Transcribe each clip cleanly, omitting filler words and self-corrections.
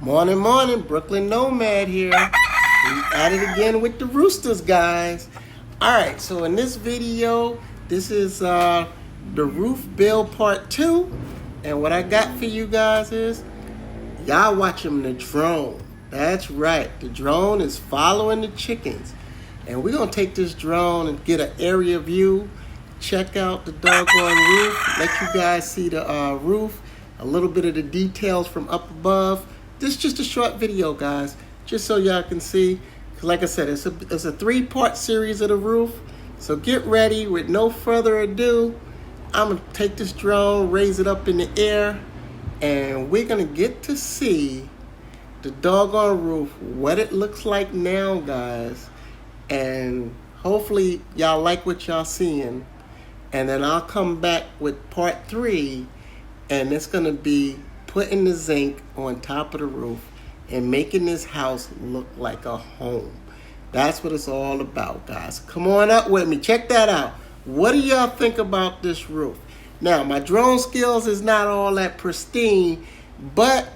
Morning, morning, Brooklyn Nomad here. We at it again with the roosters, guys. All right, so in this video, this is the roof build part 2. And what I got for you guys is, y'all watching the drone. That's right, the drone is following the chickens. And we're gonna take this drone and get an area view, check out the doggone roof, let you guys see the roof, a little bit of the details from up above. This is just a short video, guys, just so y'all can see. Cause like I said, it's a 3-part series of the roof. So get ready. With no further ado, I'm gonna take this drone, raise it up in the air, and we're gonna get to see the doggone roof, what it looks like now, guys. And hopefully y'all like what y'all seeing. And then I'll come back with part 3, and it's gonna be putting the zinc on top of the roof and making this house look like a home. That's what it's all about, guys. Come on up with me. Check that out. What do y'all think about this roof? Now, my drone skills is not all that pristine, but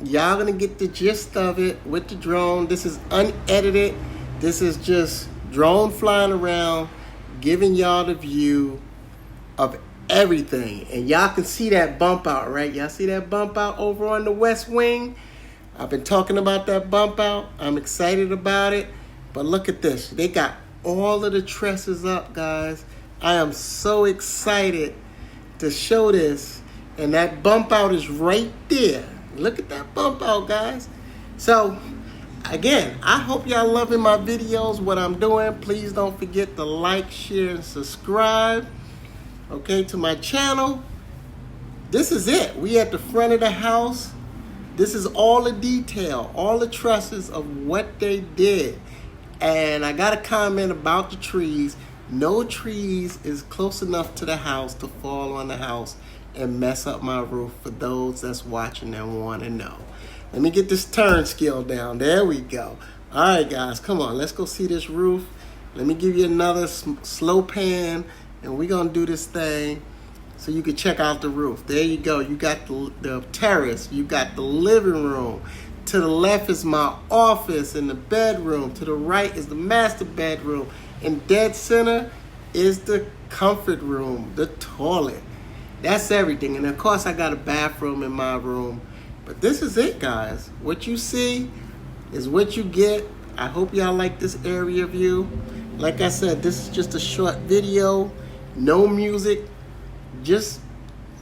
y'all gonna get the gist of it with the drone. This is unedited. This is just drone flying around, giving y'all the view of everything. And y'all can see that bump out, right? Y'all see that bump out over on the west wing? I've been talking about that bump out. I'm excited about it. But look at this. They got all of the trusses up, guys. I am so excited to show this. And that bump out is right there. Look at that bump out, guys. So, again, I hope y'all loving my videos, what I'm doing. Please don't forget to like, share, and subscribe. Okay, to my channel. This is it. We at the front of the house. This is all the detail, all the trusses of what they did. And I got a comment about the trees. No trees is close enough to the house to fall on the house and mess up my roof, for those that's watching and want to know. Let me get this turn skill down. There we go. All right, guys, come on. Let's go see this roof. Let me give you another slow pan. And we're going to do this thing so you can check out the roof. There you go. You got the terrace. You got the living room. To the left is my office and the bedroom. To the right is the master bedroom. And dead center is the comfort room, the toilet. That's everything. And, of course, I got a bathroom in my room. But this is it, guys. What you see is what you get. I hope y'all like this area view. Like I said, this is just a short video. No music, just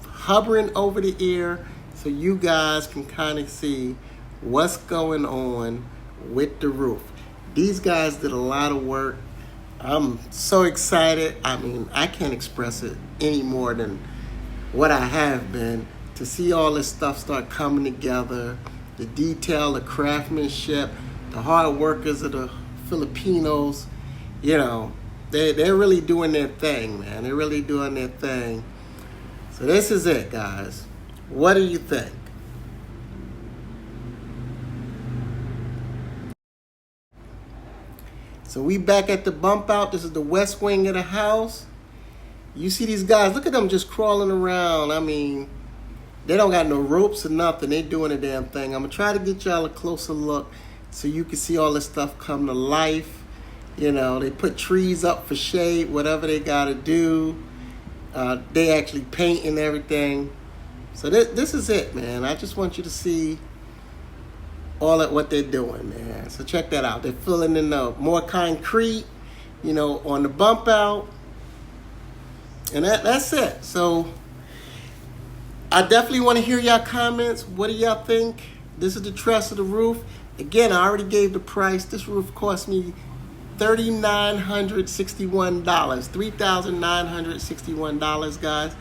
hovering over the ear so you guys can kind of see what's going on with the roof. These guys did a lot of work. I'm so excited. I mean, I can't express it any more than what I have been. To see all this stuff start coming together, the detail, the craftsmanship, the hard workers of the Filipinos, you know, they're really doing their thing, man. They're really doing their thing. So this is it, guys. What do you think? So we back at the bump out. This is the west wing of the house. You see these guys, look at them just crawling around. I mean, they don't got no ropes or nothing. They doing a damn thing. I'm going to try to get y'all a closer look so you can see all this stuff come to life. You know, they put trees up for shade, whatever they got to do. They actually paint and everything. So this is it, man. I just want you to see all of what they're doing, man. So check that out. They're filling in more concrete, you know, on the bump out. And that's it. So I definitely want to hear y'all comments. What do y'all think? This is the truss of the roof. Again, I already gave the price. This roof cost me $3,961, $3,961, guys.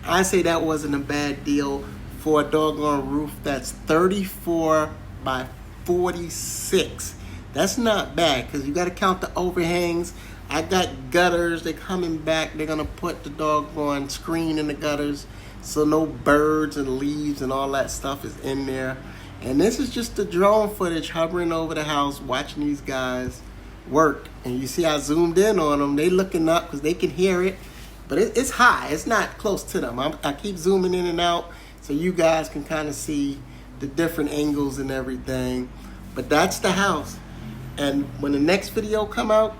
I say that wasn't a bad deal for a doggone roof that's 34 by 46. That's not bad, because you got to count the overhangs. I got gutters. They're coming back. They're going to put the doggone screen in the gutters so no birds and leaves and all that stuff is in there. And this is just the drone footage hovering over the house, watching these guys work. And you see I zoomed in on them. They looking up because they can hear it, but it's high. It's not close to them. I keep zooming in and out so you guys can kind of see the different angles and everything. But that's the house. And when the next video come out,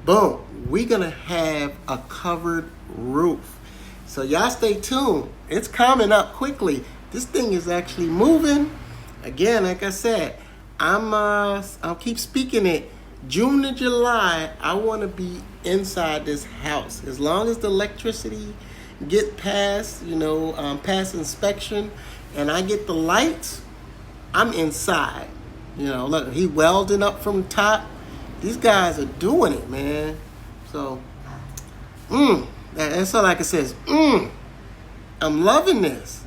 boom, we're gonna have a covered roof. So y'all stay tuned. It's coming up quickly. This thing is actually moving. Again, like I said, I'll keep speaking it. June to July, I want to be inside this house. As long as the electricity get past, past inspection, and I get the lights, I'm inside. Look, he welding up from the top. These guys are doing it, man. So, that's all I can say is, I'm loving this.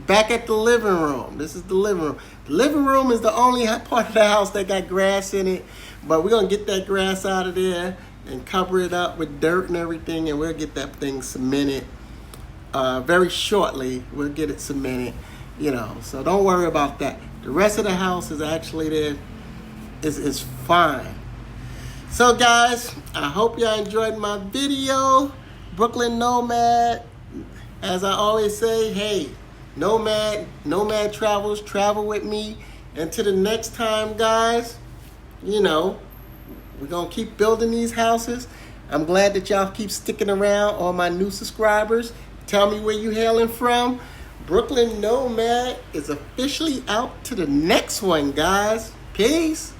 Back at the living room. This is the living room. The living room is the only part of the house that got grass in it. But we're going to get that grass out of there and cover it up with dirt and everything. And we'll get that thing cemented very shortly. We'll get it cemented, So don't worry about that. The rest of the house is actually there. Is fine. So guys, I hope y'all enjoyed my video. Brooklyn Nomad. As I always say, hey, Nomad travels, travel with me. Until the next time, guys, we're going to keep building these houses. I'm glad that y'all keep sticking around, all my new subscribers. Tell me where you hailing from. Brooklyn Nomad is officially out to the next one, guys. Peace.